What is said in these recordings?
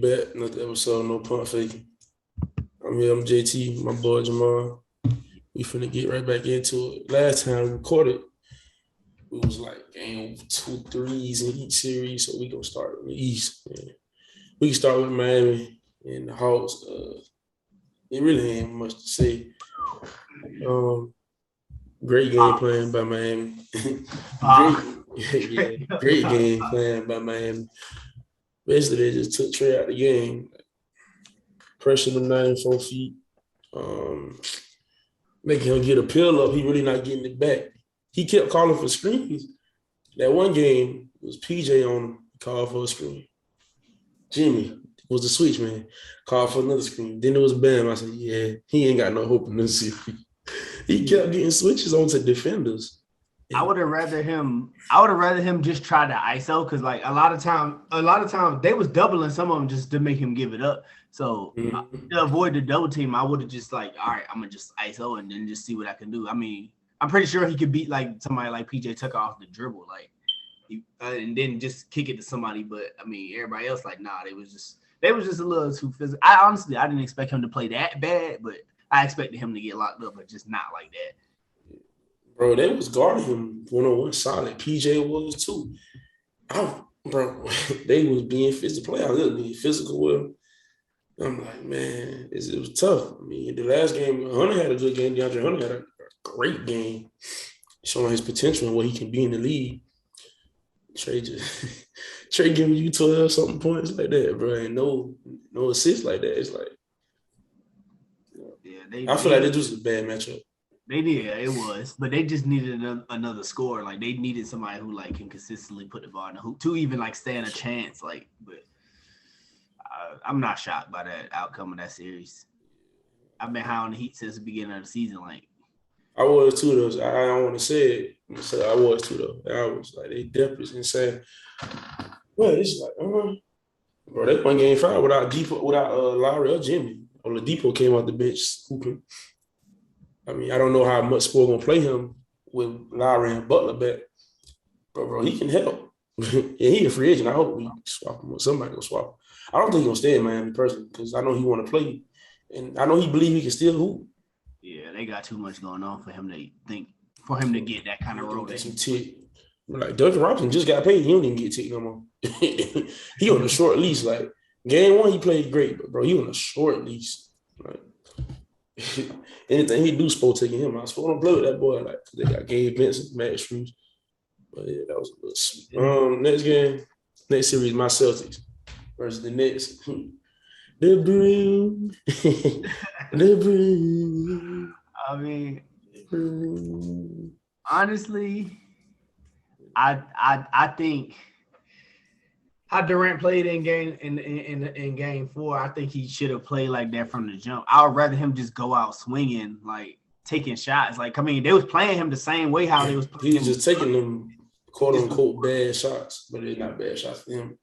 back. Another episode, no pump faking. I'm here, I'm JT, my boy Jamal. We finna get right back into it. Last time we recorded, it was like game 2-3s in each series, so we gonna start in the East. Man. We can start with Miami and the Hawks. It really ain't much to say. Great game playing by Miami. Great game playing by Miami. Basically, they just took Trey out of the game. Pressured him 94 feet. Making him get a pill up. He really not getting it back. He kept calling for screens. That one game was PJ on him. Called for a screen. Jimmy was the switch man. Called for another screen. Then it was Bam. I said, yeah, he ain't got no hope in this series. He kept getting switches onto defenders. I would have rather him just try to ISO because like a lot of times they was doubling some of them just to make him give it up. So to avoid the double team, I would have just like, all right, I'm gonna just ISO and then just see what I can do. I mean, I'm pretty sure he could beat like somebody like PJ Tucker off the dribble, like and then just kick it to somebody. But I mean, everybody else like, nah, they was just a little too physical. I didn't expect him to play that bad, but I expected him to get locked up, but just not like that. Bro, they was guarding him one-on-one solid. PJ was too. Bro, they was being physical. Players was being physical with him. I'm like, man, it was tough. I mean, the last game, Hunter had a good game. DeAndre Hunter had a great game, showing his potential and what he can be in the league. Trey giving you 12-something points like that, bro, and no assists like that. It's like, I feel like this was a bad matchup. They did, it was, but they just needed another score. Like they needed somebody who like can consistently put the ball in the hoop to even like stand a chance. Like, but I'm not shocked by that outcome of that series. I've been high on the Heat since the beginning of the season. Like, I was too though. I don't want to say it. I was too though. I was like, they definitely insane. Well, it's like, bro, they won game 5 without Lowry or Jimmy. Oladipo came off the bench hooping. I mean, I don't know how much Sport gonna play him with Lowry and Butler back, but bro, he can help. And he a free agent. I hope we swap him or somebody will swap him. I don't think he'll stay in Miami personally because I know he want to play, and I know he believe he can still hoop. Yeah, they got too much going on for him to get that kind of role. Like Duncan Robinson just got paid. He don't even get ticked no more. He on a short lease. Like game 1, he played great, but bro, he on a short lease. Like. Anything he do, Spo taking him out. Spo don't play with that boy. Like they got Gabe Vincent, Max Strus. But yeah, that was a little sweet. Next series, my Celtics versus the Nets. The Brew. The Brew. I mean, honestly, I think how Durant played in game 4, I think he should have played like that from the jump. I would rather him just go out swinging, like taking shots. Like, I mean, they was playing him the same way how they was playing. He was just taking them quote unquote bad shots, but they're not bad shots for him.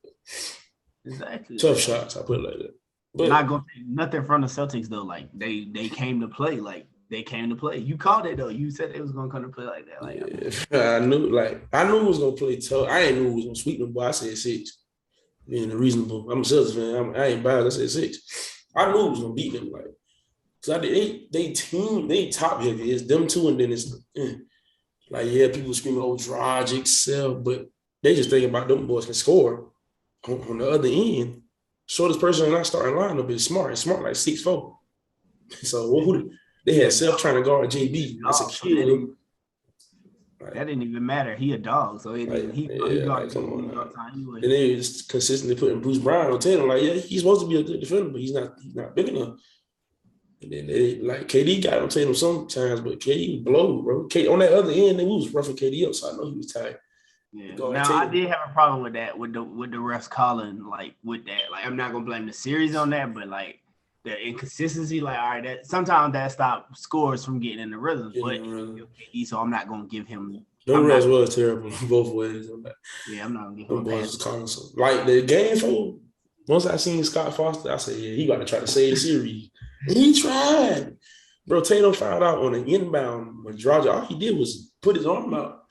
Exactly. Tough shots, I put it like that. But not going to take nothing from the Celtics though. Like they came to play. Like they came to play. You called it though. You said they was gonna come to play like that. Like I knew it was gonna play tough. I ain't knew it was gonna sweep them, but I said 6. Being reasonable. I'm a Celtics fan. I ain't biased. I said 6. I knew it was gonna beat them. Like, cause they top heavy. It's them two, and then it's like people screaming, "Oh, Dragic, Sell," but they just thinking about them boys can score. On the other end, shortest person in our starting lineup is Smart. It's Smart like 6'4". So they had Self trying to guard JB. That's a kid. That didn't even matter. He a dog, so he got time anyway. And they just consistently putting Bruce Brown on Tatum. Like, yeah, he's supposed to be a good defender, but he's not big enough. And then they like KD got on Tatum sometimes, but KD was blown, bro. On that other end, they was roughing KD up, so I know he was tired. Yeah. Now I did have a problem with that, with the refs calling like with that. Like, I'm not gonna blame the series on that, but like the inconsistency, like, all right, that sometimes that stops scores from getting in the rhythm. So I'm not gonna give him. The refs was terrible both ways. I'm not gonna give him a pass. Like the game 4, once I seen Scott Foster, I said, yeah, he got to try to save the series. He tried. Bro, Tatum found out on an inbound when Dragic, all he did was put his arm out.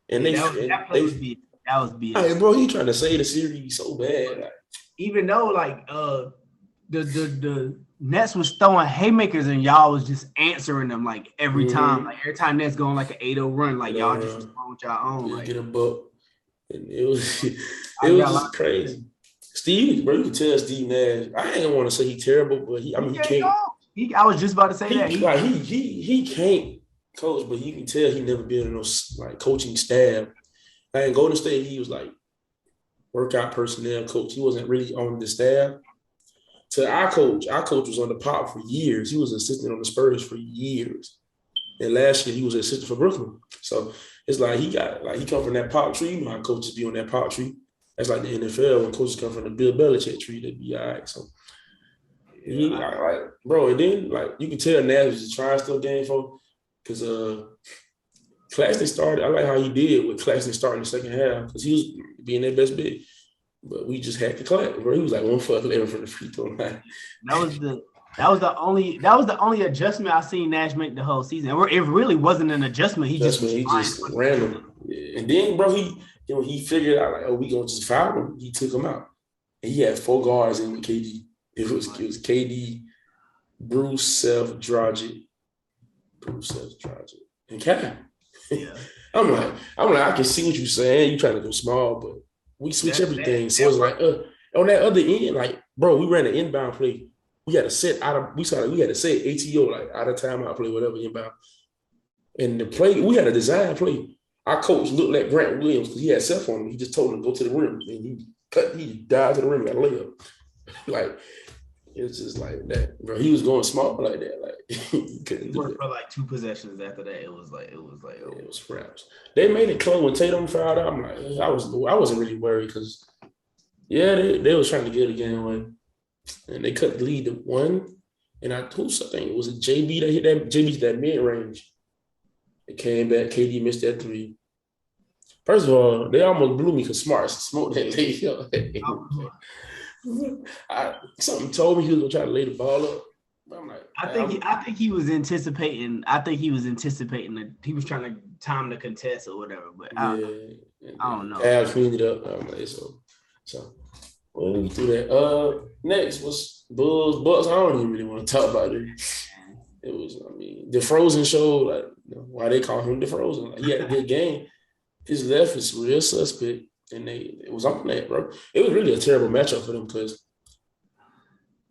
And that was BS. Hey, bro, he trying to save the series so bad. Like, even though like the Nets was throwing haymakers and y'all was just answering them like every time. Like every time Nets going like an 8-0 run, like y'all just respond with y'all own. Like get a buck. And it was I it was got a lot just crazy. Steve, bro, you can tell Steve Nash. I ain't gonna want to say he's terrible, but he can't. I was just about to say that he can't coach, but you can tell he never been in no like coaching staff. Like in Golden State, he was like workout personnel coach. He wasn't really on the staff. To our coach was on the Pop for years. He was assistant on the Spurs for years. And last year he was assistant for Brooklyn. So it's like he come from that Pop tree. You know how coaches be on that Pop tree. That's like the NFL when coaches come from the Bill Belichick tree, they'd be all right. So bro, and then like you can tell Nash was just trying still game for because Claxton started. I like how he did with Claxton starting the second half because he was being their best big. But we just had to clap, bro. He was like 1 for 11 from the free throw line. That was the only adjustment I seen Nash make the whole season. It really wasn't an adjustment. He just random. Yeah. And then, bro, he figured out like, oh, we gonna just foul him. He took him out, and he had 4 guards in with KD. It was KD, Bruce, Seth, Dragic, and Cat. Yeah. I'm like, I can see what you're saying. You trying to go small, but we switch everything. So it's like, on that other end, like, bro, we ran an inbound play. We had to set ATO, like out of timeout play, whatever, inbound. And the play, we had a design play. Our coach looked like Grant Williams because he had cell phone. He just told him to go to the rim. And he dived to the rim, got a layup. Like, it's just like that, bro. He was going small like that. Like, he couldn't do it. For like 2 possessions after that, it was scraps. They made it close when Tatum fouled out. I'm like, I wasn't really worried because, yeah, they was trying to get a game away. And they cut the lead to 1. And I think it was a JB that hit that. JB that mid range. It came back. KD missed that 3. First of all, they almost blew me because Smart smoked that late. Something told me he was gonna try to lay the ball up. I'm like, I think he was anticipating. I think he was anticipating that he was trying to time the contest or whatever. But I don't know. Al cleaned it up. I'm like, so. Well, we do that. Next was Bulls, Bucks. I don't even really want to talk about it. It was, the Frozen show, like, why they call him the Frozen. Like, he had a good game. His left is real suspect, and it was on that, bro. It was really a terrible matchup for them because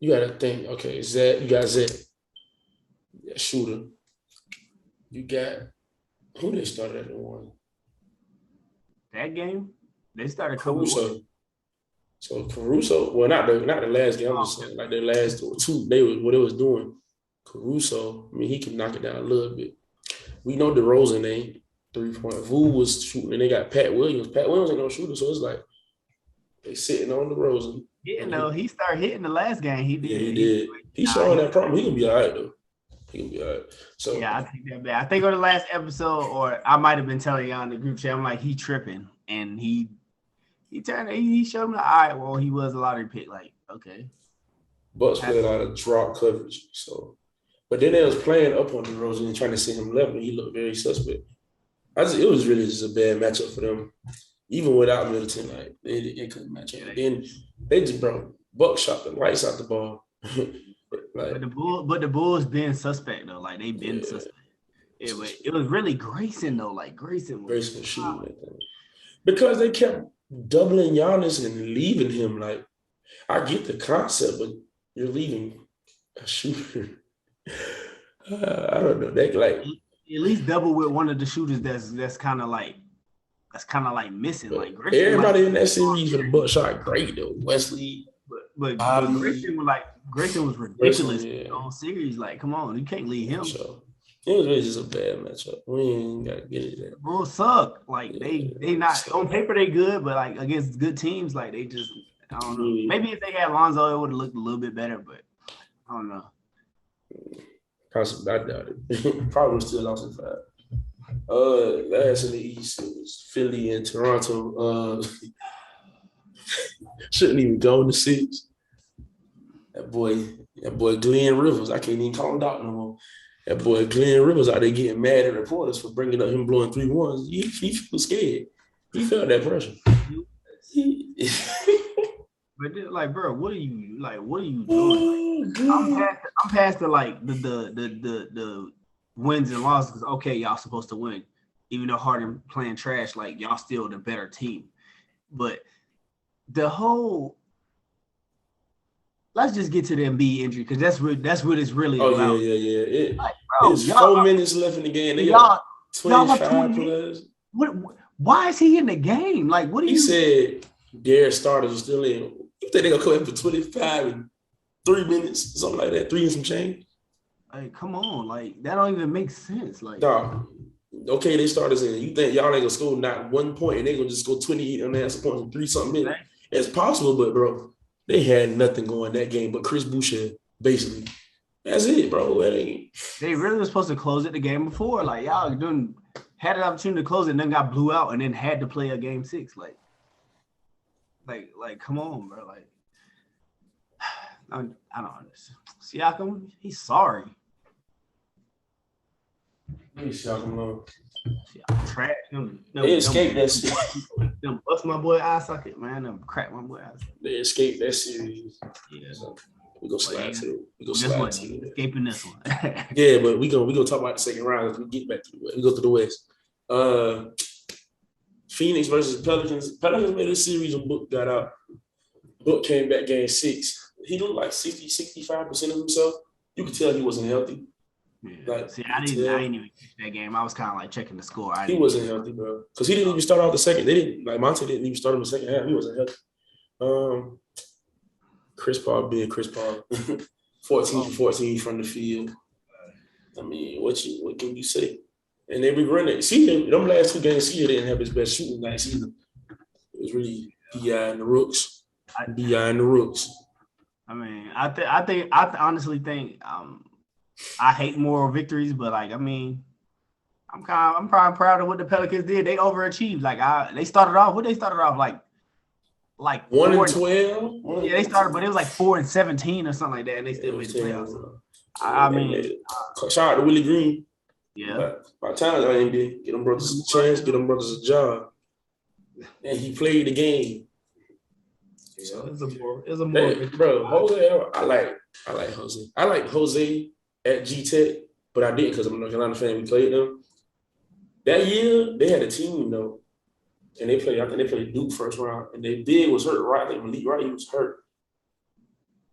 you got to think, okay, you got Zach, shooter. You got who they started at the 1? That game, they started Caruso. So Caruso, well, not the last game. I'm just saying, like the last 2, what they was doing. Caruso, he can knock it down a little bit. We know DeRozan ain't 3-point. Vu was shooting, and they got Pat Williams. Pat Williams ain't no shooter, so it's like they sitting on DeRozan. Yeah, no, he started hitting the last game. He did. Yeah, he did. He showing that problem. He can be all right though. He can be all right. So yeah, I think that bad. I think on the last episode, or I might have been telling y'all in the group chat, I'm like, he tripping, and he showed me, all right, well, he was a lottery pick. Like, okay. Bucks played a lot of drop coverage. So, but then they was playing up on DeRozan and trying to see him level. He looked very suspect. It was really just a bad matchup for them. Even without Middleton, like they couldn't match up. Then they just Bucks shot the lights out the ball. But the Bulls been suspect though. Like they been suspect. It was really Grayson though. Like Grayson was shooting that thing. Because they kept doubling Giannis and leaving him. Like, I get the concept, but you're leaving a shooter. I don't know. They like at least double with one of the shooters that's kind of like missing. Like Grayson, everybody in that series for the Bucks shot great though. Wesley, but Grayson was ridiculous in the whole series. Like, come on, you can't leave him. So, it was really just a bad matchup. We ain't got to get it there. Bulls suck. Like they not on paper they good, but like against good teams, like they just I don't know. Maybe if they had Lonzo, it would have looked a little bit better, but I don't know. Possibly, I doubt it. Probably still lost in 5. Last in the East, it was Philly and Toronto. Shouldn't even go in the 6. That boy Glenn Rivers, I can't even call him Doc no more. That boy Glenn Rivers out there getting mad at reporters for bringing up him blowing 3-1s. He feels scared. He felt that pressure. But like, bro, what are you doing? Oh, I'm past the like the wins and losses. Okay, y'all supposed to win, even though Harden playing trash. Like y'all still the better team. But the whole let's just get to the Embiid injury because that's what it's really oh about. yeah. Like, bro, It's 4 minutes left in the game. They got y'all up 25 players. What? Why is he in the game? Like, what do He you? said their starters are still in. You think they're gonna come in for 25 in 3 minutes, something like that, 3 and some change? Like, come on, like that don't even make sense. Like, Dog. Okay, they starters in. You think y'all ain't gonna score not 1 point and they gonna just go 28 unanswered points in 3-something minutes? It's possible, but bro, they had nothing going that game but Chris Boucher, basically. That's it, bro. They really were supposed to close it the game before. Like, y'all had an opportunity to close it and then got blew out and then had to play a game 6. Like, come on, bro. Like, I don't understand. Siakam, he's sorry. Siakam, trash. They escaped that series. Them bust my boy eye socket, man. Them crack my boy eye socket. They escaped that series. Yeah. So we go slide to it. We go slide slide to it. Escaping this one. Yeah, but we gonna talk about the second round as we get back to the West. We go to the West. Phoenix versus Pelicans. Pelicans made a series when Book got out. Book came back game 6. He looked like 65% of himself. You could tell he wasn't healthy. Yeah. Like, see, I didn't even catch that game. I was kind of like checking the score. He wasn't healthy, bro. Because he didn't even start off the second. They didn't like Monte didn't even start him the second half. He wasn't healthy. Chris Paul being Chris Paul. 14 for 14 from the field. I mean, what can you say? And they regret it. See, them last 2 games, he didn't have his best shooting nights either. It was really B.I. and the Rooks. B.I. and the Rooks. I mean, I honestly think I hate moral victories, but like, I mean, I'm probably proud of what the Pelicans did. They overachieved. Like they started off like 1-12. Yeah, they started, but it was like 4-17 or something like that, and they still made the playoffs. I mean, shout out to Willie Green. Yeah. By the time I ain't been, get them brothers a chance, get them brothers a job, and he played the game. So it's a more bro. Jose, I like Jose. I like Jose at G Tech, but I didn't because I'm a North Carolina fan. We played them that year. They had a team though, and I think they played Duke first round, and their big was hurt. Right, I think Malik Wright, he was hurt.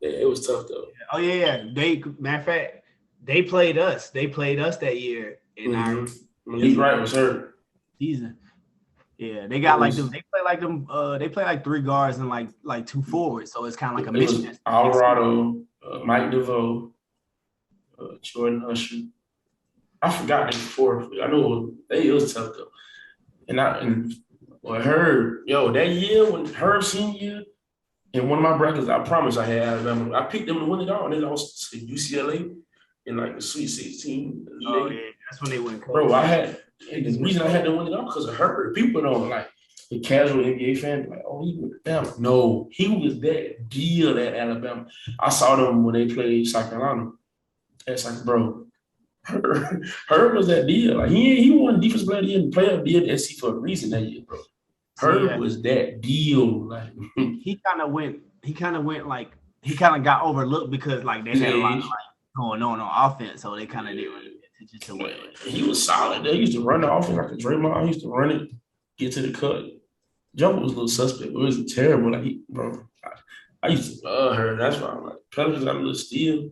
Yeah, it was tough though. Oh yeah. Matter of fact, they played us. They played us that year, and Malik Wright was hurt. Season. Yeah, they got them. They play like them. They play like 3 guards and like 2 forwards. So it's kind of like a mismatch. Alvarado, Mike DeVoe, Jordan Usher. I forgot they before. I know it was tough though. And Herb, that year when Herb senior year, in one of my brackets, I promise I had Alabama. I picked them to win it all, and they lost to UCLA in like the Sweet 16. Oh yeah, that's when they went close. Bro, and the reason I had to win it all because of Herbert. People don't like the casual NBA fan, like, oh, he went to Alabama. No, he was that deal at Alabama. I saw them when they played South Carolina. It's like, bro, Herb was that deal. Like he won defense player of the year and player of the year at SC for a reason that year, bro. Herb was that deal. Like he kind of got overlooked because like they had a lot of like going on offense, so they kind of didn't really pay attention to it. He was solid. They used to run the offense like a Draymond. He used to run it, get to the cut. Jumper was a little suspect. It was terrible. Like I used to love her. That's why I'm like, Pelicans got a little steal.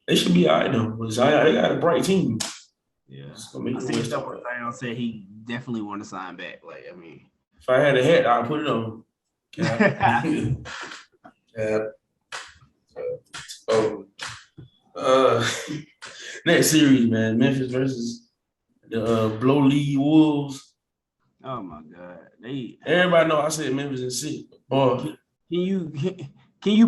They should be all right though. But they got a bright team. Yeah. I see stuff where Zion said he definitely want to sign back. Like, I mean, if I had a hat, I'd put it on. Next series, man. Memphis versus the Blow League Wolves. Oh my God! Everybody know I said Memphis in 6. Boy, can you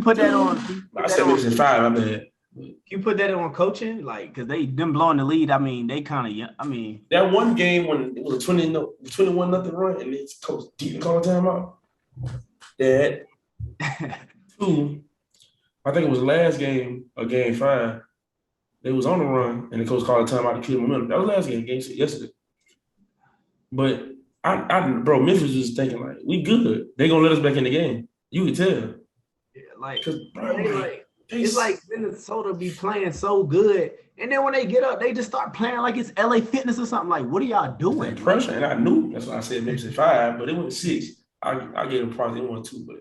put that on? I said Memphis in 5. I bet. Can you put that on coaching? Like, because them blowing the lead. I mean, they kind of. I mean, that one game when it was a 21-0 run and it's coach didn't call a timeout. That 2. I think it was last game or game 5. They was on the run and the coach called a timeout to kill momentum. That was last game 6 yesterday. But bro, Memphis was thinking like, we good. They gonna let us back in the game. You could tell. Like, bro, it's like Minnesota be playing so good, and then when they get up, they just start playing like it's LA Fitness or something. Like, what are y'all doing? That pressure, and I knew that's why I said maybe 5, but it went 6. I gave them probably 1-2, but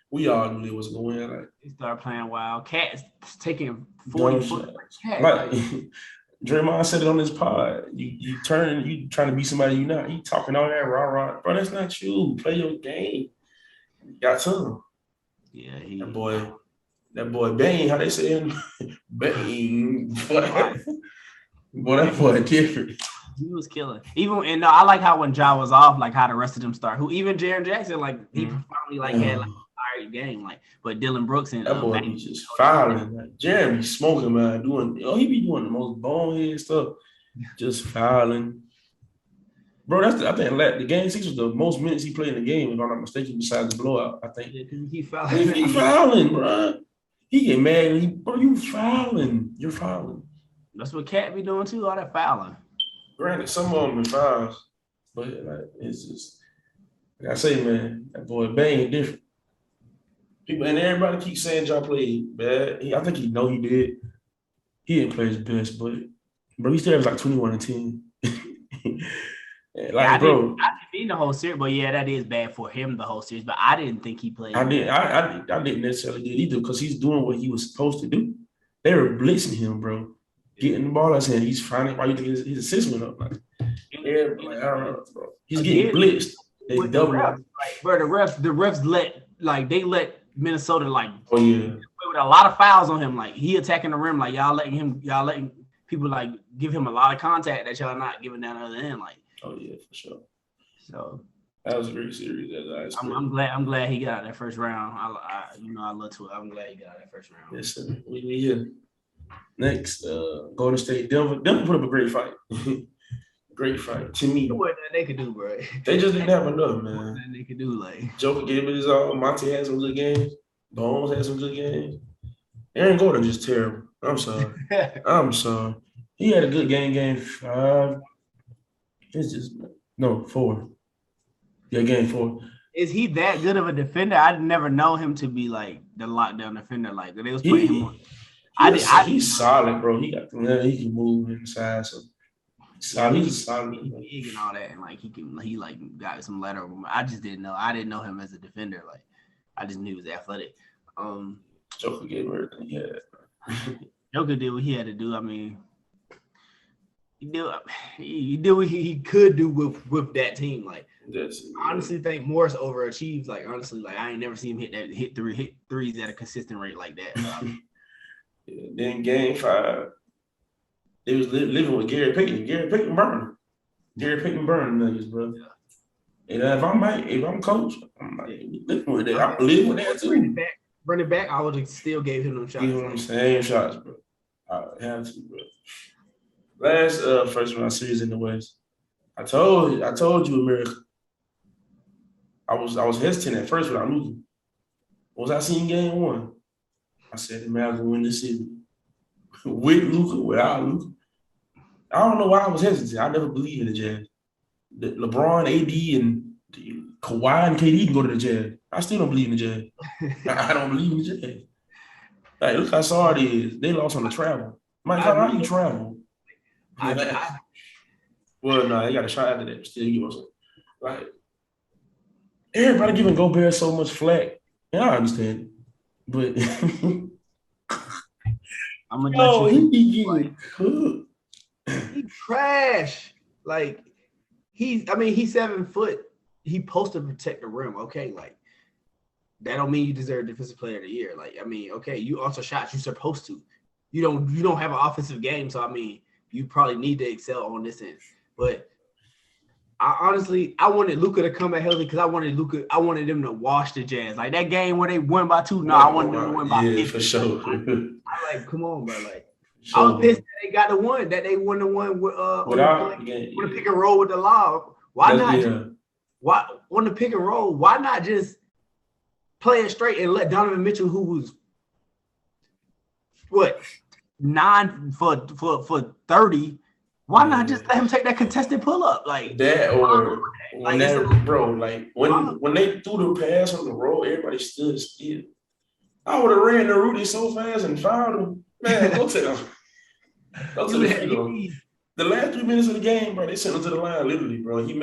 we all knew it was going to win. Like, they start playing wild. Cats taking 40 dumb foot. shots. Like Draymond said it on his pod. You trying to be somebody you're not. You talking all that rah. Bro, that's not you. Play your game. You got to. Yeah, that boy Bane, how they say him? Bane. Boy, that boy different. He was killing. And I like how when Ja was off, like how the rest of them start. Who even Jaren Jackson, like he finally had like a tired game, like. But Dylan Brooks and that boy be just fouling. Like, Jeremy smoking, man. He be doing the most bonehead stuff, just fouling. Bro, I think the game 6 was the most minutes he played in the game, if I'm not mistaken, besides the blowout. I think he fouling. He fouling, bro. He get mad. Bro, you fouling. You're fouling. That's what Cat be doing too. All that fouling. Granted, some of them are fouls, but like it's just like I say, man. That boy Bane different. People and everybody keeps saying Ja played bad. I think he know he did. He didn't play his best, but bro, he still has like 21 and 10. I didn't mean the whole series, but yeah, that is bad for him the whole series. But I didn't think he played. I didn't necessarily did either because he's doing what he was supposed to do. They were blitzing him, bro. Getting the ball out, saying he's finding why you think his assist went up. Like, I don't know, bro. He's getting blitzed. They double refs, bro. The refs let Minnesota with a lot of fouls on him. Like he attacking the rim, like y'all letting people like give him a lot of contact that y'all not giving down the other end. Like, oh yeah, for sure. So that was very serious. I'm glad he got out that first round. I love to. I'm glad he got out that first round. Yes, sir. We here. Next, Golden State, Denver. Denver put up a great fight. Great fight to me. What they could do, bro? They just didn't have enough, man. What they could do, like Joker gave it his all. Monty had some good games. Bones had some good games. Aaron Gordon just terrible. I'm sorry. He had a good game 5. It's just 4. Yeah, game 4. Is he that good of a defender? I'd never know him to be like the lockdown defender. Like they was putting him on. He's solid, bro. He can move inside. So he's solid. He's big and all that, and like he like got some letter. I just didn't know. I didn't know him as a defender. Like I just knew he was athletic. Joker gave him everything he had. Joker did what he had to do. I mean, he did what he could do with that team. Like I honestly think Morris overachieved. Like honestly, like I ain't never seen him hit threes at a consistent rate like that. Yeah, then game 5, they was living with Gary Payton. Gary Payton burning. Gary Payton burning niggas, bro. Yeah. And if I'm coach, I'm like living with that. I'm living with that too. Running back, I would have still gave him them shots. Give him the same shots, bro. I have to, bro. Last first round series in the West. I told you, America. I was hesitant at first without Luka. Was I seeing game 1? I said the Mavs will win this series. With Luka, without Luka. I don't know why I was hesitant. I never believed in the Jazz. LeBron, AD, and Kawhi and KD can go to the Jazz. I still don't believe in the Jazz. I don't believe in the Jazz. Like, look how sorry it is. They lost on the travel. Mike, how do you travel? Well, no, they got a shot after that. Still, you know what I'm saying? Like, everybody giving Gobert so much flack. And I understand it. But he cooked. He trash. Like he's 7 foot. He supposed to protect the rim. Okay, like that don't mean you deserve Defensive Player of the Year. Like okay, you also shots. You're supposed to. You don't have an offensive game, so you probably need to excel on this end. But I wanted Luka to come back healthy because I wanted them to wash the Jazz. Like that game where they won by 2. No, I wanted them to win by 50. For sure. I like, come on, bro. Like sure. I was pissed that they got the one that they won the one with with a pick and roll with the lob. Why on the pick and roll? Why not just play it straight and let Donovan Mitchell, who was 9 for 30? Why not just let him take that contested pull up like that? Or when that, bro, like when they threw the pass on the road, everybody stood still. I would have ran to Rudy so fast and fouled him. Man, go to him. Go to the free throw. The last 3 minutes of the game, bro, they sent him to the line, literally, bro. He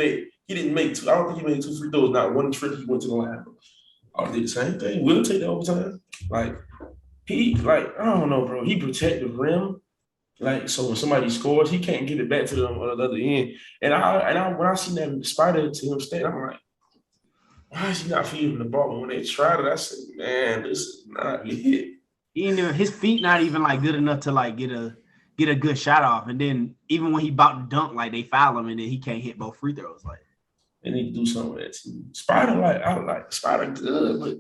didn't make two. I don't think he made 2 free throws. Not one trip he went to the line, bro. I did the same thing. We'll take that overtime. Like, I don't know, bro. He protect the rim. Like, so when somebody scores, he can't get it back to them on the other end. And when I seen that spider to him stand, I'm like, why is he not feeding the ball? But when they tried it, I said, man, this is not it. His feet not even like good enough to like get a good shot off. And then even when he about to dunk, like they foul him and then he can't hit both free throws. Like they need to do something with that too. Spider, I like Spider good, but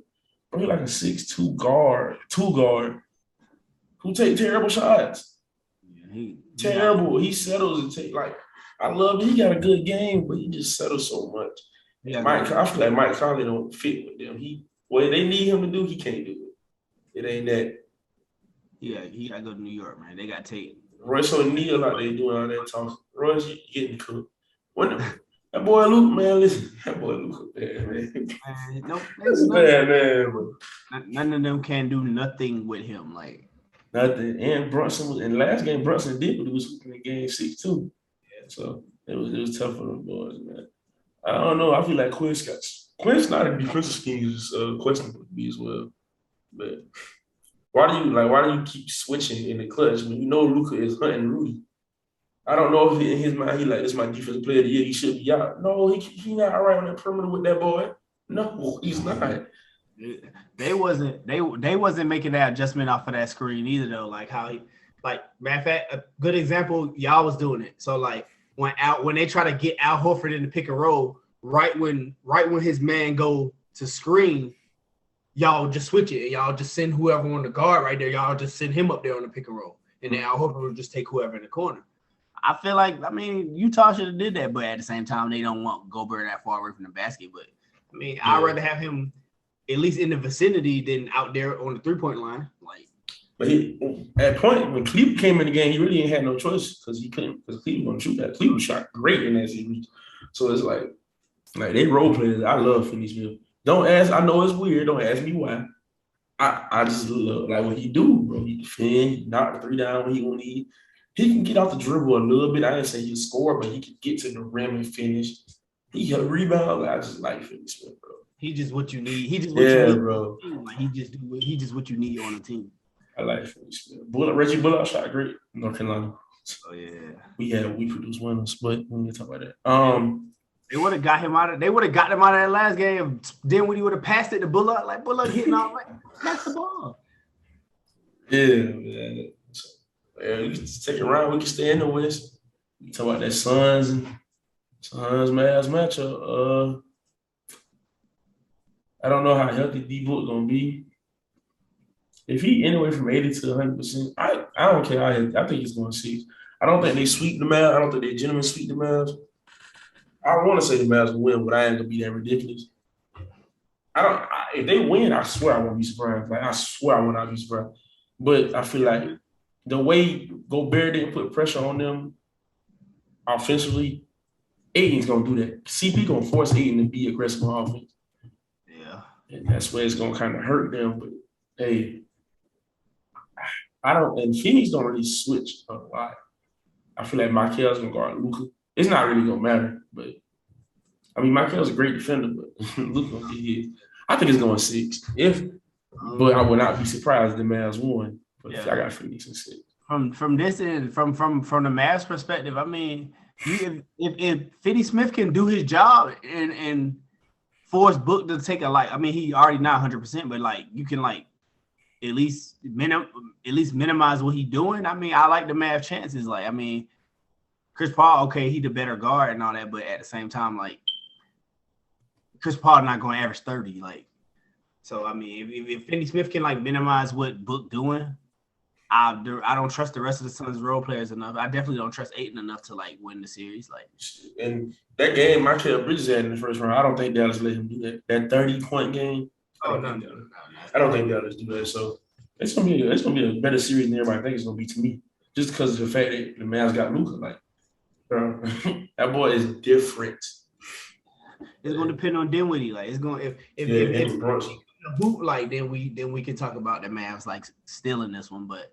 bro, he like a 6'2" guard, 2 guard who take terrible shots. Yeah, terrible. He settles and take I love it. He got a good game, but he just settles so much. Yeah, I feel like Mike Conley don't fit with them. What they need him to do, he can't do it. It ain't that. Yeah, he gotta go to New York, man. They gotta take Royce O'Neal out there doing all that talking. Royce, you getting cooked. That boy Luke, man, listen. That boy Luke, man. None of them can do nothing with him. Like nothing. And Brunson was in the last game. Brunson did, but he was in game 6 too. Yeah, so it was tough for them boys, man. I don't know. I feel like Quinn's not a defensive scheme is questionable to me as well. But why do you keep switching in the clutch when you know Luka is hunting Rudy? I don't know if in his mind he like, this is my defensive player of the year. He should be out. No, he not all right on that perimeter with that boy. No, he's not. They wasn't making that adjustment off of that screen either though. Like how matter of fact, a good example, y'all was doing it. So like when they try to get Al Horford in the pick and roll, right when his man go to screen, y'all just switch it. Y'all just send whoever on the guard right there. Y'all just send him up there on the pick and roll, and then Al Horford will just take whoever in the corner. I feel like Utah should have did that, but at the same time, they don't want Gobert that far away from the basket. But I'd rather have him at least in the vicinity than out there on the 3-point line. But at point when Cleveland came in the game, he really ain't had no choice because Cleveland gonna shoot that. Cleveland shot great in that series, so it's like they role players. I love Finney-Smith. Don't ask. I know it's weird. Don't ask me why. I just love what he do, bro. He defend. He knock the 3 down when he want to. He can get off the dribble a little bit. I didn't say he'll score, but he can get to the rim and finish. He can rebound. I just like Finney-Smith, bro. He just what you need. He just what you need, bro. He just what you need on the team. I like Finney-Smith. Reggie Bullock shot great in North Carolina. Oh yeah. We produced winners, but we need to talk about that. They would have got him out of. They would have got him out of that last game. Then when he would have passed it to Bullock, Bullock hitting all that's the ball. Yeah, man. So, we can take it around. We can stay in the West. We talk about that Suns Mavs matchup. I don't know how healthy D-Book gonna be. If he anywhere from 80 to 100%, I don't care how healthy. I think he's going 6. I don't think they sweep the Mavs. I don't think they genuinely sweep the Mavs. I want to say the Mavs will win, but I ain't gonna be that ridiculous. If they win, I swear I won't be surprised. I swear I will not be surprised. But I feel like the way Gobert didn't put pressure on them offensively, Aiden's gonna do that. CP gonna force Aiden to be aggressive on offense. Yeah, and that's where it's gonna kind of hurt them. But hey, I don't. And Phoenix don't really switch a lot. I feel like Michael's gonna guard Luka. It's not really gonna matter, but Michael's a great defender, but Luka gonna get his. I think it's going 6. But I would not be surprised if the Mavs won. But I got Phoenix in 6. From this end, from the Mavs perspective, if Finney-Smith can do his job and force Book to take he already not 100%, but you can at least minimize what he's doing. I like the Mavs chances. Chris Paul, okay, he the better guard and all that, but at the same time, Chris Paul not going to average 30. So if Finney-Smith can minimize what Book doing, I don't trust the rest of the Suns role players enough. I definitely don't trust Ayton enough to win the series. And that game, Michael Bridges had in the first round, I don't think Dallas let him do that. That 30-point game. I don't think Dallas do that. So it's gonna be a better series than everybody thinks it's gonna be to me, just because of the fact that the Mavs got Luka. That boy is different. It's gonna depend on Dinwiddie. If Who like then we can talk about the Mavs like stealing this one, but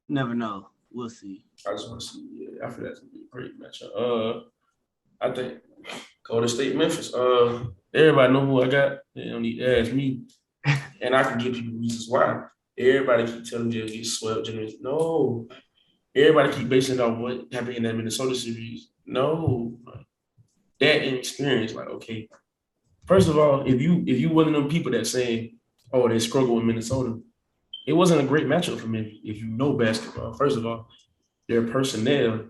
never know. We'll see. I just want to see. Yeah, after that's gonna be a great matchup. I think Golden State, Memphis. Everybody know who I got. They don't need to ask me, and I can give people reasons why. Everybody keep telling me they'll get swept. No, everybody keep basing it on what happened in that Minnesota series. No, that inexperience. Like, okay, first of all, if you one of them people that saying, oh, they struggle with Minnesota, it wasn't a great matchup for me. If you know basketball, first of all, their personnel,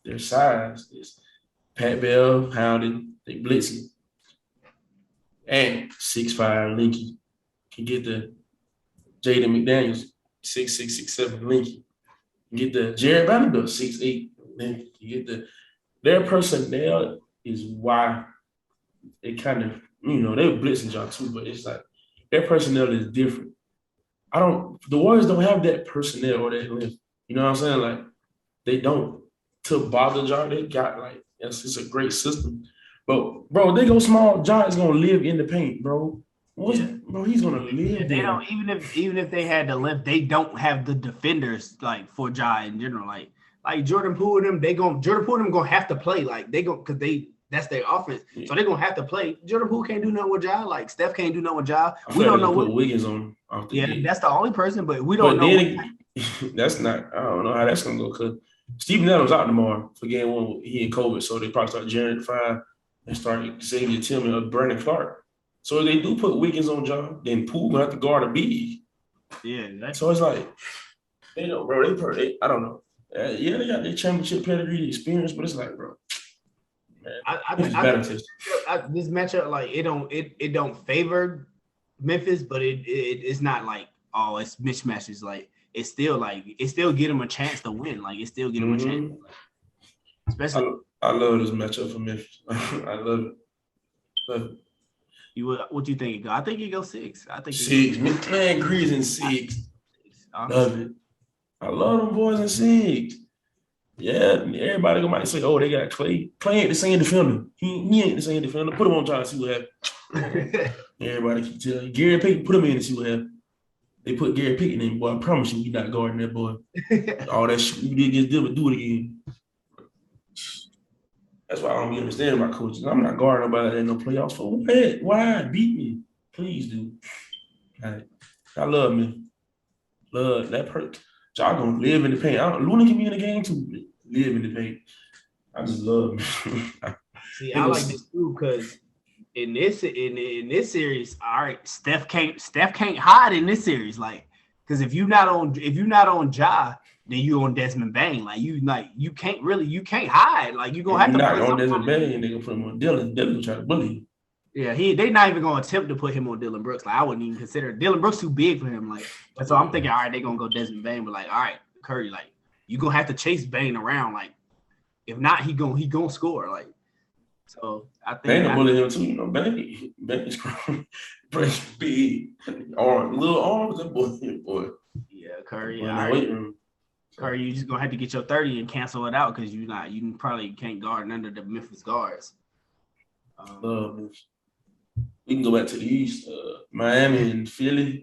their size is Pat Bell, Howden, they blitzing, and 6'5" Linky can get the Jaden McDaniels 6'6", 6'7" Linky. Get the Jared Vanderbilt 6'8", Linky. You get their personnel is why it kind of, they were blitzing y'all too, but it's like their personnel is different. The Warriors don't have that personnel or that length. You know what I'm saying? Like, they don't. To bother y'all, they got like, it's a great system. But, bro, they go small, John is going to live in the paint, bro. Bro, he's going to live They there. don't, even if they had the lift, they don't have the defenders like for Ja in general. Like Jordan Poole and them, Jordan Poole and them gonna have to play. Like because that's their offense. Yeah. So they're gonna have to play. Jordan Poole can't do nothing with Ja. Like Steph can't do nothing with Ja. We don't know what Wiggins on. That's the only person, but we don't know. That's not. I don't know how that's gonna go. Cause Steven Adams out tomorrow for game one. He in COVID, so they probably start Jared at 5 and start Xavier Tillman or Brandon Clark. So if they do put Wiggins on Ja, then Poole gonna have to guard a big. Yeah. So it's like, they know, bro. I don't know. Yeah, they got their championship pedigree, the experience, but it's like, bro. Man, this matchup, like it don't favor Memphis, but it's not like it's mismatches. Like it still get them a chance to win. Like it still get them a chance. Like, especially, I love this matchup for Memphis. I love it. What do you think? I think it goes 6. I think 6. Man, Grease in 6. Love it. I love them boys in 6. Yeah, everybody might say, "Oh, they got Clay. Clay ain't the same defender. He ain't the same defender. Put him on try to see what happens." Everybody keep telling you, Gary Payton, put him in and see what happens. They put Gary Payton in, boy. I promise you, we not guarding that boy. All that shit we did against them, do it again. That's why I don't be understanding my coaches. I'm not guarding nobody in no playoffs for what? Why? Beat me. Please do. Right. I love me. Love that perk. Y'all gonna live in the paint. Luna can be in the game too. Live in the paint. I just love me. See, I like this too because in this series, all right, Steph can't hide in this series. Like, because if you're not on Ja, then you on Desmond Bain. Like you can't hide. Like you're gonna have to not on Desmond Bain, they gonna put him on Dylan. Dylan gonna try to bully you. Yeah, they not even gonna attempt to put him on Dylan Brooks. Like I wouldn't even consider Dylan Brooks too big for him. Like, so I'm thinking, all right, they gonna go Desmond Bain, but like, all right, Curry, like you gonna have to chase Bain around. Like, if not, he gonna score. Like, so I think Bain bully him too. Bain is pretty big, little arms, that boy. Yeah, Curry. All right. Curry, you just gonna have to get your 30 and cancel it out because you probably can't guard none of the Memphis guards. We can go back to the East. Miami and Philly.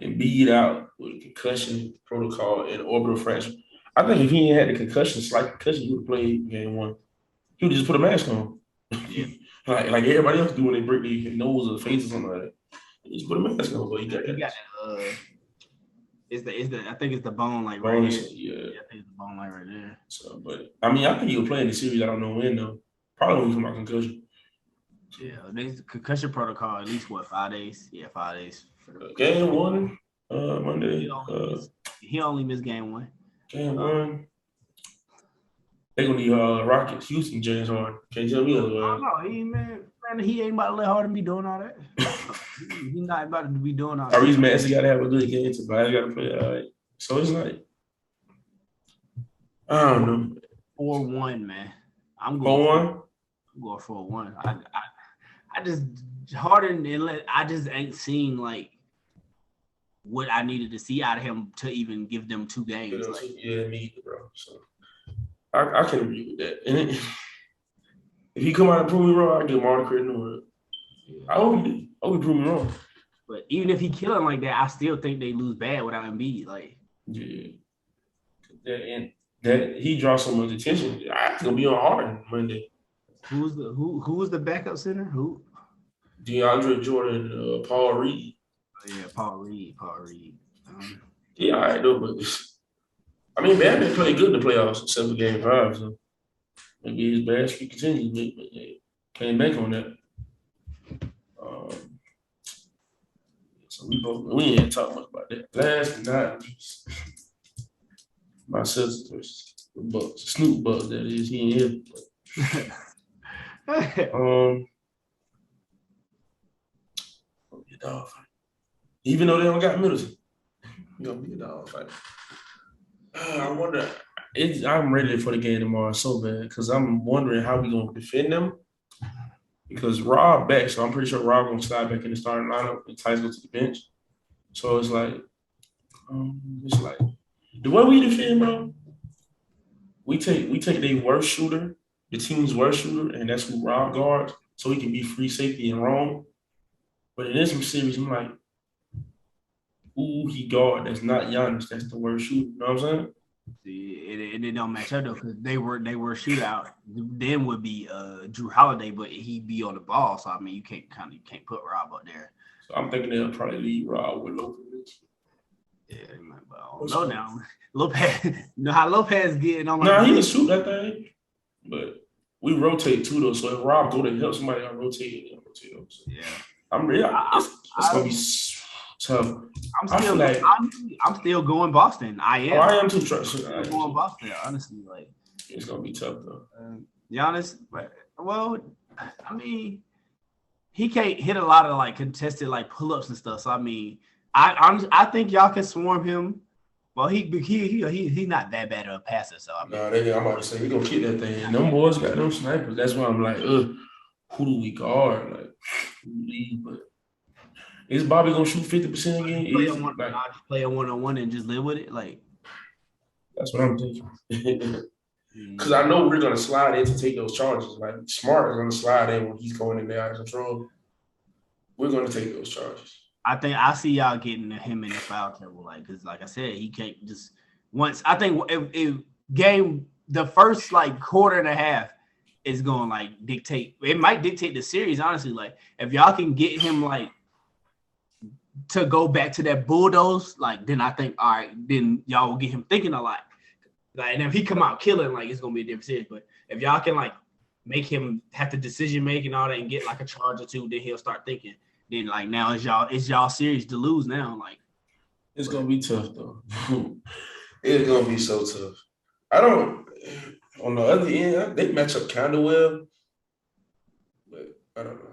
Embiid out with a concussion protocol and orbital fracture. I think if he ain't had the concussion, slight concussion, he would have played game 1. He would just put a mask on. Yeah. like everybody else do when they break their nose or face or something like that. He just put a mask on, but he got that. I think it's the bone like right here. Yeah. I think it's the bone like right there. So, but I mean, I think he'll play in the series. I don't know when though. Probably when he come out concussion. Yeah, there's concussion protocol at least 5 days? Yeah, 5 days. Game 1, Monday. He only missed game 1. Game 1. They gonna need Rockets, Houston, James Harden. Can't tell me otherwise. He ain't about to let Harden be doing all that. He's not about to be doing all that. Tyrese Maxey gotta have a good game. Tobias gotta play all right. So it's like, I don't know. 4-1, man. I'm going 4-1. I'm going 4-1. I just Harden I just ain't seen like what I needed to see out of him to even give them 2 games. Yeah, me either, bro. So I can agree with that. And if he come out and prove me wrong, I give him all the credit in the world. I hope he do. I hope he prove me wrong. But even if he killing like that, I still think they lose bad without Embiid. Like, Yeah. And that he draws so much attention. I think he'll be on Harden Monday. who's the backup center? Who? DeAndre Jordan, Paul Reed. Oh, yeah, Paul Reed. Yeah, I know, but I mean, Batman played good in the playoffs except for Game 5, so maybe his bad streak continues. But can't bank on that. So we ain't talking much about that. Last but not least, my sisters, the Bucks, Snoop Bucks, that is, he ain't here. Be a dog fight. Even though they don't got Middleton, it's gonna be a dog fight. I wonder. I'm ready for the game tomorrow so bad because I'm wondering how we gonna defend them. Because Rob back, so I'm pretty sure Rob gonna slide back in the starting lineup and Tice go to the bench. So it's like the way we defend, bro. We take their worst shooter, the team's worst shooter, and that's who Rob guards, so he can be free safety and wrong. But in this series, I'm like, who he guard that's not Giannis, that's the worst shooter. You know what I'm saying? It don't match up though because they were shootout. Then would be Drew Holiday, but he'd be on the ball. So I mean, you can't put Rob up there. So I'm thinking they'll probably leave Rob with Lopez. Yeah, but I don't know now. Lopez, you know how Lopez getting on. Nah, he can shoot that thing, but we rotate too though. So if Rob go to help somebody, I'll rotate. So yeah, I'm real. It's gonna be tough. I'm still going Boston. I am. Oh, I am too. I'm going Boston. Honestly, like it's gonna be tough though. Giannis, well, I mean, he can't hit a lot of like contested like pull-ups and stuff. So I mean, I think y'all can swarm him. Well, he's not that bad of a passer. So I mean, I'm about to say he gonna kick that thing. And them boys got them snipers. That's why I'm like, who do we guard? Like, but is Bobby gonna shoot 50% again? Play a one-on-one and just live with it. Like, that's what I'm thinking. Because I know we're gonna slide in to take those charges. Like Smart is gonna slide in when he's going in there out of control. We're gonna take those charges. I think I see y'all getting him in the foul trouble, like because, like I said, he can't just once. I think if game the first like quarter and a half is going like dictate. It might dictate the series, honestly. Like if y'all can get him like to go back to that bulldoze, like then I think all right, then y'all will get him thinking a lot. Like and if he come out killing, like it's gonna be a different series. But if y'all can like make him have to decision make and all that and get like a charge or two, then he'll start thinking. Then like now it's y'all series to lose now. Like it's gonna be tough though. It's gonna be so tough. I don't on the other end, they match up kind of well, but I don't know.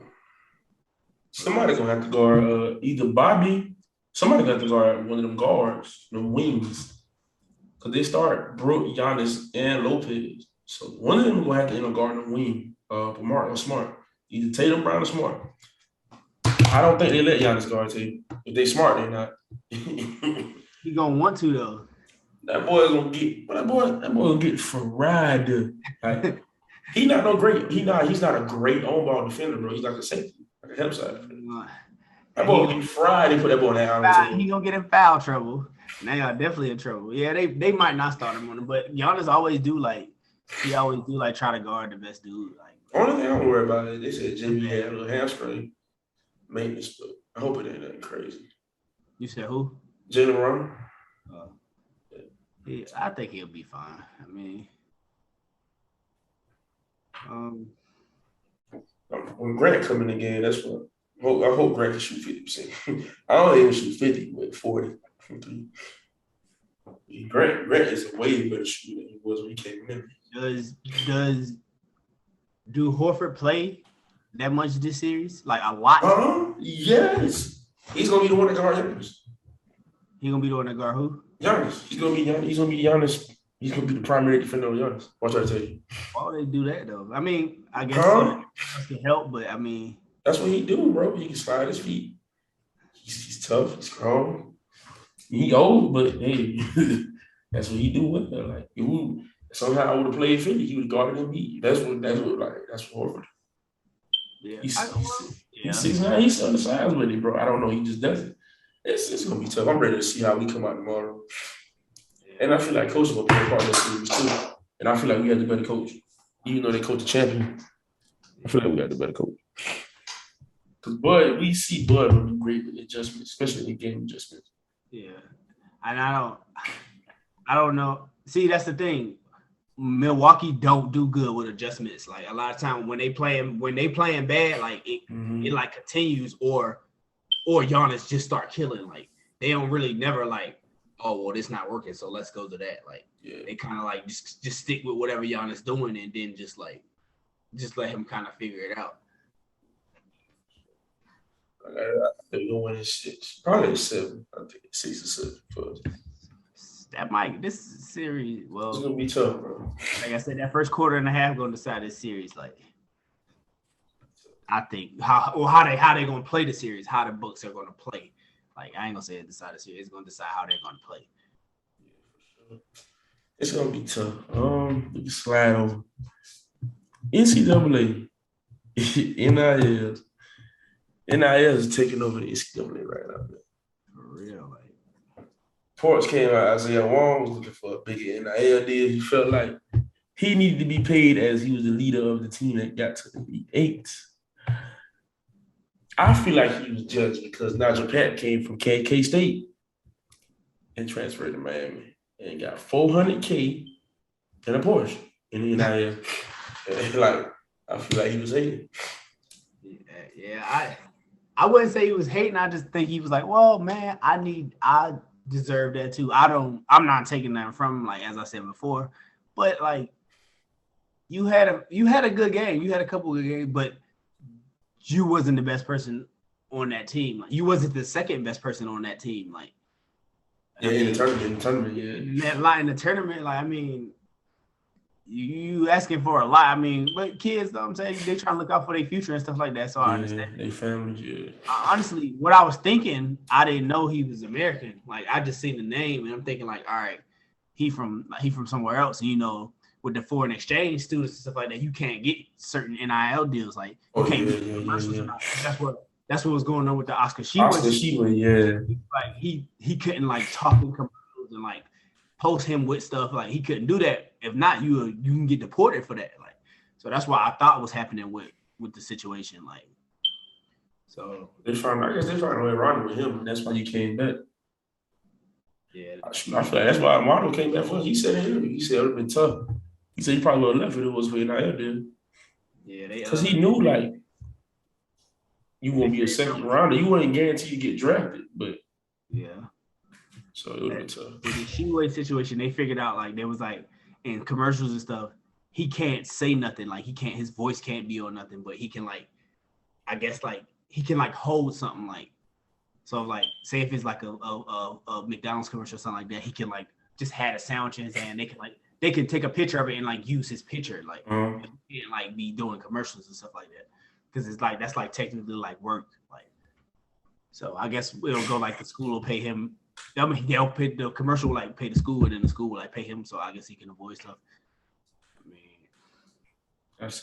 Somebody gonna have to guard either Bobby, somebody gonna have to guard one of them guards, the wings. Cause they start Brooke, Giannis, and Lopez. So one of them gonna have to end up guarding the wing, Mark or Smart. Either Tatum, Brown, or Smart. I don't think they let Giannis guard Tatum. If they smart, they're not. He gonna want to though. That boy's gonna get. That boy gonna get fried. Like, he's not a great on-ball defender, bro. He's like a safety, like a help side defender. That boy gonna get fried. They put that boy down. He gonna get in foul trouble. Now y'all definitely in trouble. Yeah, they might not start him on him, but Giannis always do like try to guard the best dude. Like only thing I don't worry about is they said Jimmy had a little hamstring maintenance, but I hope it ain't nothing crazy. You said who? Jalen Brown. Yeah, I think he'll be fine. I mean, when Grant come in again, that's what I hope Grant can shoot 50%. I don't even shoot 50, but 40 from 3. Grant is a way better shooter than he was when he came in. Do Horford play that much this series? Like a lot? Yes. He's gonna be the one that guard Giannis. He gonna be the one that guard who? Giannis. He's gonna be Giannis. He's gonna be the primary defender of Giannis. Watch I tell you. Why would they do that though? I mean, I guess it can help, but I mean, that's what he do, bro. He can slide his feet. He's tough. He's strong. He old, but hey, that's what he do with her. Like, somehow I would have played 50, he would have guarded him. That's what Horford. Yeah, He's 6'9". He's undersized with it, bro. I don't know. He just does it. It's gonna be tough. I'm ready to see how we come out tomorrow. And I feel like coach will be a part of that series too. And I feel like we got the better coach. Even though they coach the champion, I feel like we got the better coach. Because we see Bud will be great with adjustments, especially in game adjustments. Yeah. And I don't know. See, that's the thing. Milwaukee don't do good with adjustments. Like a lot of times when they playing bad, like it like continues or Giannis just start killing. Like they don't really never like, oh well, this not working, so let's go to that. Like they kind of like just stick with whatever Giannis doing and then just let him kind of figure it out. I think we'll win in 6. Probably 7. I think 6 or 7 for us. This series, well, it's gonna be tough, bro. Like I said, that first quarter and a half gonna decide this series. Like, I think how they gonna play the series, how the Bucks are gonna play. Like, I ain't gonna say it decide the series. It's gonna decide how they're gonna play. Yeah, for sure. It's gonna be tough. We can slide over. NCAA, NIL is taking over the NCAA right now. Man. For real, like. Reports came out. Isaiah Wong was looking for a bigger NIL deal. He felt like he needed to be paid as he was the leader of the team that got to the Elite Eight. I feel like he was judged because Nigel Pat came from K-State and transferred to Miami and got $400K and a Porsche in the NIL. Like, I feel like he was hating. Yeah, I wouldn't say he was hating. I just think he was like, well, man, I deserve that too. I'm not taking that from him, like as I said before, but like you had a good game. You had a couple of good games, but you wasn't the best person on that team. Like, you wasn't the second best person on that team. Like in the tournament, yeah. In the tournament, like I mean, you asking for a lot. I mean, but kids, though, I'm saying they trying to look out for their future and stuff like that. So I understand. They families, yeah. Honestly, what I was thinking, I didn't know he was American. Like I just seen the name and I'm thinking like, all right, he from somewhere else. And, you know, with the foreign exchange students and stuff like that, you can't get certain NIL deals. Like you can't get commercials. Yeah. That's what was going on with the Oscar Sheba. Yeah. Like he couldn't like talk in commercials and like post him with stuff. Like he couldn't do that. If not, you can get deported for that. Like, so that's why I thought was happening with the situation. Like, so I guess they found a way around with him. And that's why he came back. Yeah, I feel like that's why Armando came back for us. He said it would have been tough. He said he probably would have left if it was for NIL deal. Yeah, because he knew like you won't be a second rounder. You wouldn't guarantee you get drafted, but yeah. So it would have been tough. With the Sheway situation, they figured out like there was like in commercials and stuff, he can't say nothing. Like his voice can't be on nothing, but he can like, I guess like he can like hold something like. So like, say if it's like a McDonald's commercial or something like that, he can like just have a sandwich in his hand. They can take a picture of it and like use his picture, like and like be doing commercials and stuff like that. Because it's like that's like technically like work, like. So I guess it'll go like the school will pay him. I mean, they'll pay the commercial will like pay the school, and then the school will like pay him. So I guess he can avoid stuff. I mean, that's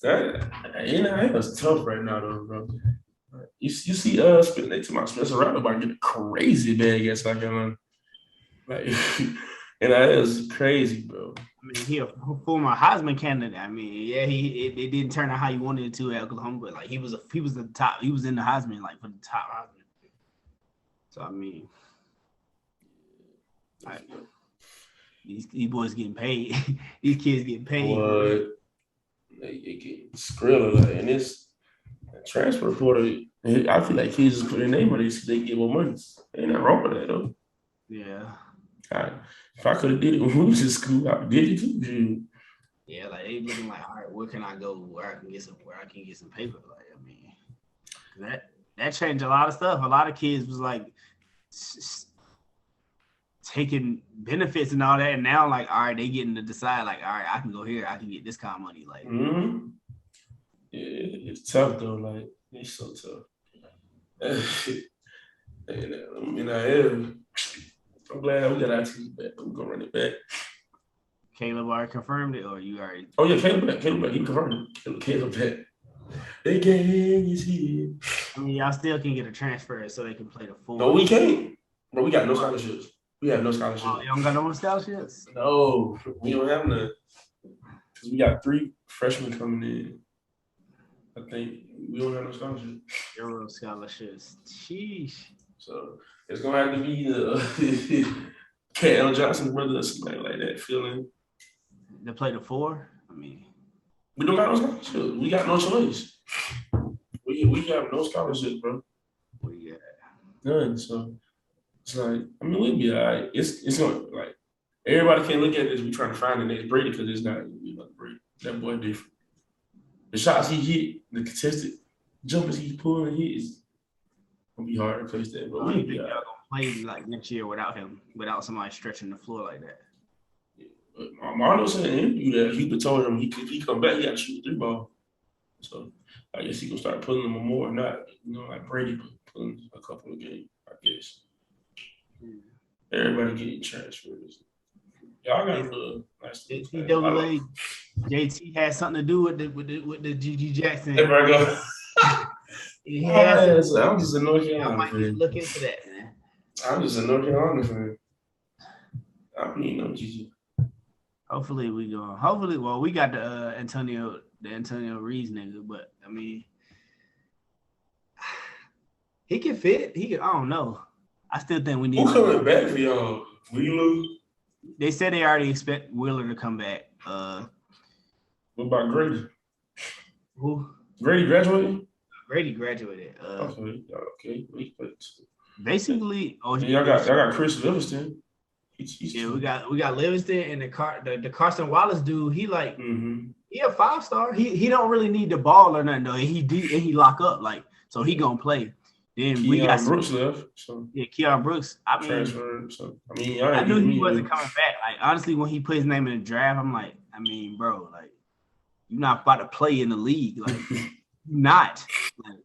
that was tough right now, though, bro. You see, Spencer Rattler about getting a crazy bag against South Carolina. Like, and that is crazy, bro. I mean, he a former Heisman candidate. I mean, yeah, it didn't turn out how you wanted it to at Oklahoma, but like he was the top. He was in the Heisman, like for the top Heisman. So I mean, like, these boys getting paid. These kids getting paid. What? They get Skrilla, like, and it's transfer portal. I feel like kids just put their name on it so they get more money. Ain't nothing wrong with that, though. Yeah. If I could have did it when we was in school, I did it too. Dude. Yeah, like they looking like, all right, where can I go where I can get some paper? Like, I mean, that changed a lot of stuff. A lot of kids was like taking benefits and all that, and now like, all right, they getting to decide like, all right, I can go here, I can get this kind of money. Like, yeah, it's tough though. Like, it's so tough. I'm glad we got our team back. We're gonna run it back. Caleb already confirmed it, or you already? Oh yeah, Caleb back. He confirmed it. Caleb back. They gang is here. I mean, y'all still can get a transfer so they can play the 4. No, we can't. Bro, we got no scholarships. We have no scholarships. Oh, you don't got no more scholarships? No, we don't have none. Because we got 3 freshmen coming in. I think we don't have no scholarships. Zero scholarships. Sheesh. So it's going to have to be the Cat Johnson brother or something like that feeling. They play the 4? I mean, we don't got no scholarships. We got no choice. We have no scholarships, bro. Yeah. None. So it's like, I mean, we'll be all right. It's going to, like, everybody can look at this. We trying to find the next Brady because it's not going to be another Brady. That boy different. The shots he hit, the contested jumpers he's pulling and hit is going to be hard to replace that. But we'll be all right. Y'all going to play like next year without him, without somebody stretching the floor like that. Marlo said in an interview that Hubert told him if he come back, he got to shoot the 3 ball. So I guess he gonna start pulling them more, not like Brady, but pulling a couple of games. I guess everybody getting transfers. Y'all got a nice. JT had something to do with the GG Jackson. There we go. I'm just a North Carolina I might need to look into that, man. I'm just a North Carolina fan. I don't need no GG. Hopefully, well, we got the Antonio Reeves nigga, but I mean, he can fit. I don't know. I still think we need. Who coming back for y'all? Wheeler? They said they already expect Wheeler to come back. What about Grady? Who? Grady graduated? Grady graduated. Okay. Basically, y'all got Chris Livingston. We got Livingston and the Carson Wallace dude. He like he a 5-star. He don't really need the ball or nothing though. He lock up like so he gonna play. Then we got Brooks left. So yeah, Keon Brooks. I mean, transferred. So I knew he wasn't coming back. Like honestly, when he put his name in the draft, I'm like, I mean, bro, like you're not about to play in the league, like not. Like,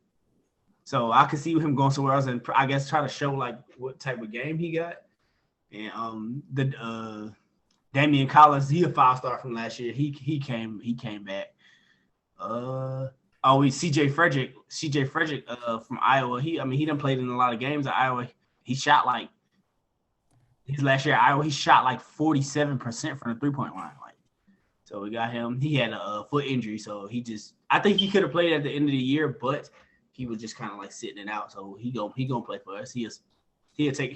so I could see him going somewhere else and I guess try to show like what type of game he got. And the Damian Collins, he a 5-star from last year. He came back. CJ Frederick from Iowa. He done played in a lot of games at Iowa. He shot like his last year at Iowa. He shot like 47% from the 3-point line. Like, so we got him. He had a foot injury, so I think he could have played at the end of the year, but he was just kind of like sitting it out. So he gonna play for us. He's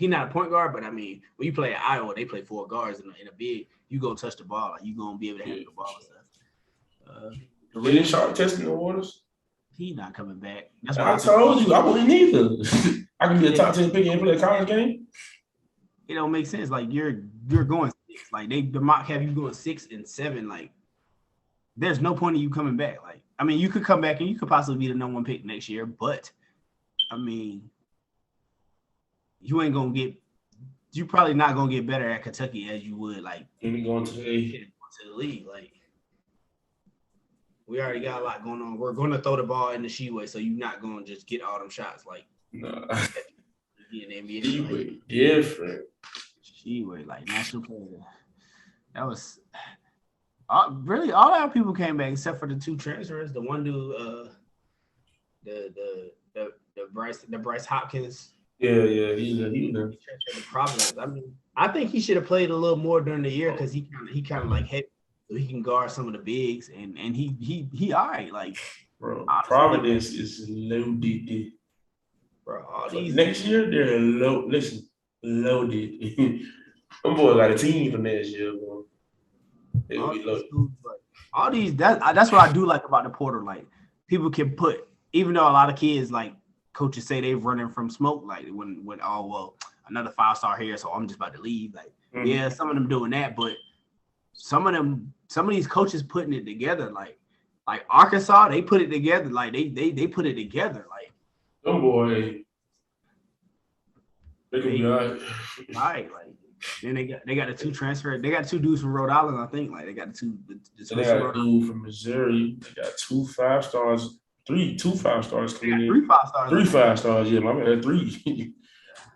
not a point guard, but I mean, when you play at Iowa, they play 4 guards in a big. You go touch the ball, like you gonna be able to handle the ball and stuff. They didn't start testing the waters. He not coming back. That's what I told you. I wouldn't either. I can be a top 10 pick and play a college game. It don't make sense. Like you're going 6. Like the mock have you going 6 and 7. Like there's no point in you coming back. Like I mean, you could come back and you could possibly be the number 1 pick next year, but I mean. You're probably not gonna get better at Kentucky as you would like going to the league. Like we already got a lot going on. We're gonna throw the ball in the Sheway, so you're not gonna just get all them shots. Like no, in the NBA, Sheway different. Sheway like national player. That was really all our people came back except for the 2 transfers. The one dude, the Bryce Hopkins. Yeah, he was the problems. I mean, I think he should have played a little more during the year because he kind of like heavy, so he can guard some of the bigs, and he all right. Like, bro, Providence is loaded. Bro, all these next year they're loaded. Them boys got a team for next year, bro. They'll be loaded. All these that's what I do like about the portal. Like, people can put, even though a lot of kids like. Coaches say they're running from smoke, like when another 5-star here, so I'm just about to leave. Like, yeah, some of them doing that, but some of these coaches putting it together, like Arkansas, they put it together, like they put it together, like. Them boy, they can be all right. Like then they got the 2 transfer, they got 2 dudes from Rhode Island, I think. Like they got the 2. They got a dude from Missouri. They got 2 5-stars. 2 5-stars coming in. 3 5-stars. 3 5-stars. Yeah, my man, 3.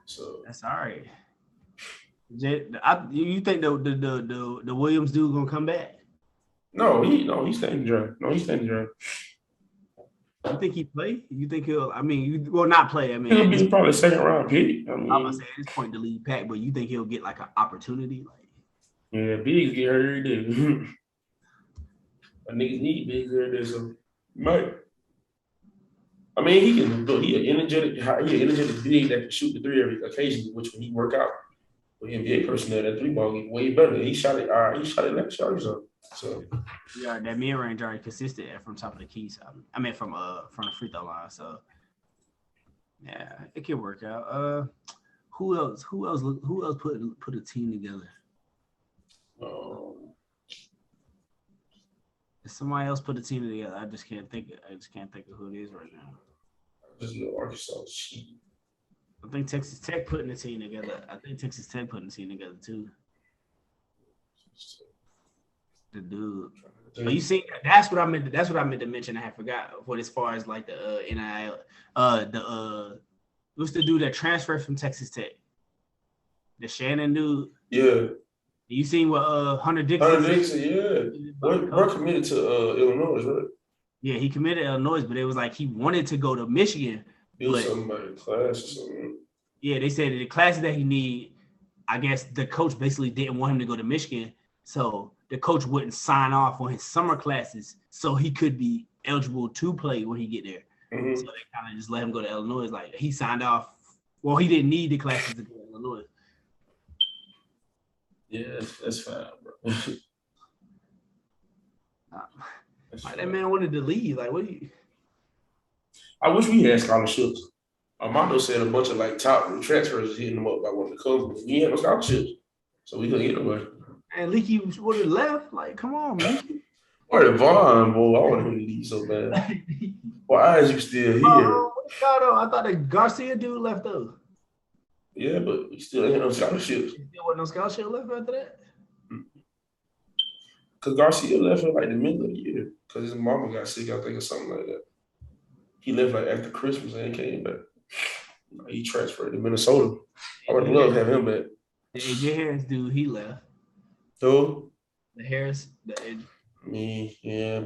So that's all right. You think the Williams dude gonna come back? No, he's staying dry. You think he play? You think he'll? I mean, you will not play. I mean, He'll be probably second round pick. I I'm gonna mean, say at this point the league pack, but you think he'll get like an opportunity? Like, yeah, bigs get hurt every day. Niggas need bigs every day, so might. I mean, he can do. He an energetic big that can shoot the three every occasionally, which when he work out with NBA personnel, that three ball get way better. He shot it. He shot it last year or so. So yeah, that mid range already consistent from top of the key. So I mean, from the free throw line. So yeah, it can work out. Who else? Who else put a team together? If somebody else put a team together, I just can't think. I just can't think of who it is right now. just know Arkansas cheap. I think Texas Tech putting a team together. I think Texas Tech putting a team together too. The dude. Oh, you see, that's what I meant. That's what I meant to mention. I forgot what as far as like the NIL. What's the dude that transferred from Texas Tech? The Shannon dude. Yeah. You seen what Hunter Dixon? Yeah. We're committed to Illinois, right? Yeah, he committed to Illinois, but it was like he wanted to go to Michigan. It was something about the class or something. Yeah, they said the classes that he need, I guess the coach basically didn't want him to go to Michigan, so the coach wouldn't sign off on his summer classes so he could be eligible to play when he get there. Mm-hmm. So they kind of just let him go to Illinois. Like he signed off. Well, he didn't need the classes to go to Illinois. Yeah, that's fine, bro. That man wanted to leave. Like, what do you? I wish we had scholarships. Armando said a bunch of like top transfers was hitting him up by wanting to come. We had no scholarships, so we couldn't get nobody. And Leaky would have left. Like, come on, man. Or Vaughn, boy, I want him to leave so bad. Why is you still here? I thought the Garcia dude left though. Yeah, but we still ain't no scholarships. There wasn't no scholarship left after that. Because Garcia left in like the middle of the year because his mama got sick, I think, or something like that. He left like after Christmas and came back. He transferred to Minnesota. I would love to have him back. The AJ Harris dude, he left. Who? The Harris. Me, yeah.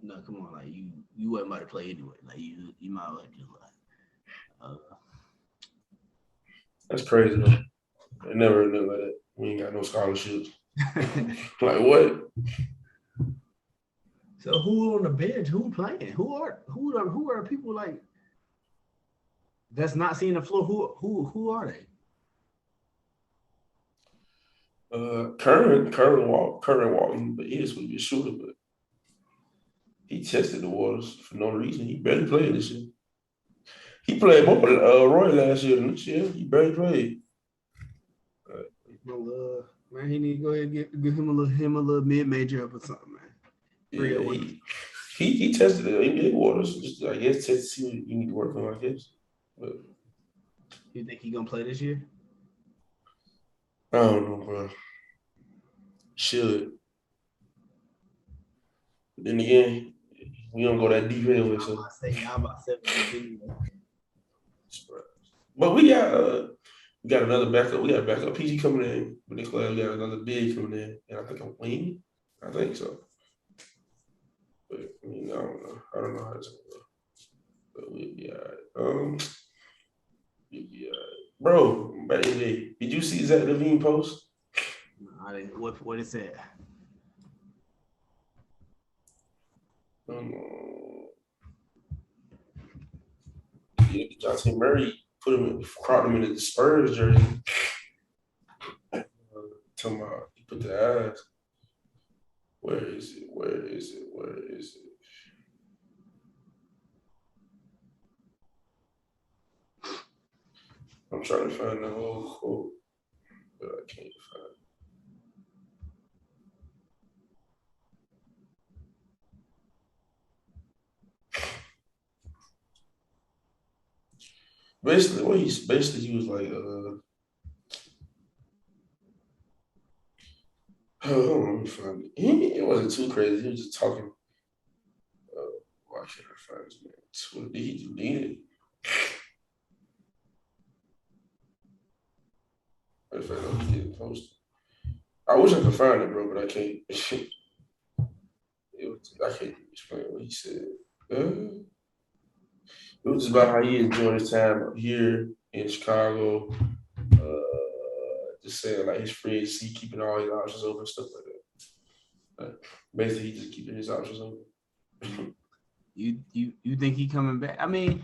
No, come on, like you wasn't about to play anyway. Like you might as well just like. That's crazy though. I never heard nothing like that. We ain't got no scholarships. Like what? So who on the bench? Who playing? Who are people like that's not seeing the floor? Who are they? Curran Walton, but he is going to be a shooter, but he tested the waters for no reason. He barely played this year. He played more than Roy last year than this year. He barely played. Man, he need to go ahead and give him a little mid-major up or something, man. Yeah, he tested the NBA waters. Just, I guess to see what you need to work on, I guess. But you think he gonna play this year? I don't know, bro. Should. But then again, we don't go that deep anyway. So I'm about 7 but we got another backup. We got a backup PG coming in with this class. We got another big coming in, and I think a wing. I think so. But I mean, I don't know. I don't know how it's gonna go. But we'll be all right. We'll be all right. Bro, back in the day, did you see Zach Levine post? I didn't. What it said? Yeah, Johnson Murray crowded him in the Spurs jersey. Talking about he put the ass. Where is it? Where is it? Where is it? I'm trying to find the whole quote, but I can't find it. Basically, he was like, oh, let me find it. It wasn't too crazy. He was just talking. Why can't I find his name? What did he delete it? If I know he didn't post it. I wish I could find it, bro, but I can't. I can't explain what he said. It was just about how he enjoyed his time up here in Chicago. Just saying like his free agency, keeping all his options open, stuff like that. Basically, he just keeping his options open. You think he coming back? I mean,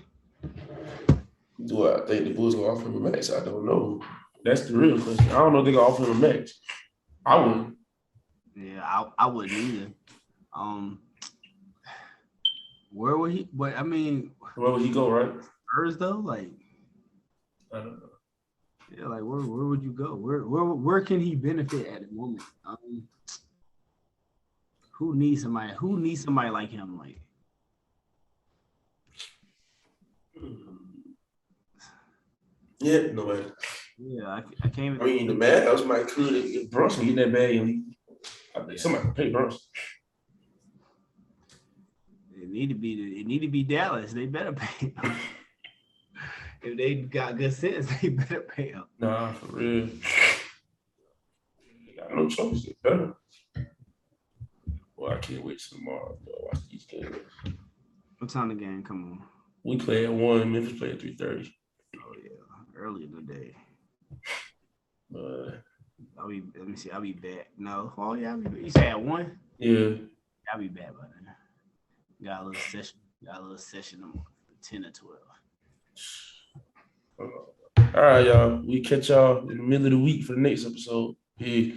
do I think the Bulls gonna offer him a max? I don't know. That's the real question. I don't know if they gonna offer him a max. I wouldn't. Yeah, I wouldn't either. Where would he? But I mean, where would he go? Right? Spurs though, like I don't know. Yeah, like where would you go? Where can he benefit at the moment? Who needs somebody? Who needs somebody like him? Like, yeah, nobody. Yeah, I can't even. I mean, the madhouse might could if Brunson get that bag and leave. I think somebody can pay Brunson. It need to be Dallas. They better pay him. If they got good sense, they better pay him. Nah, for real. They got no choice. They better. Well, I can't wait till tomorrow. Watch these games. What time the game come on? We play at 1. Memphis play at 3:30. Oh yeah, early in the day. Let me see. I'll be back. No. Oh yeah, you say at 1? Yeah. I'll be back by then. Got a little session on 10 or 12. All right, y'all. We catch y'all in the middle of the week for the next episode. Yeah.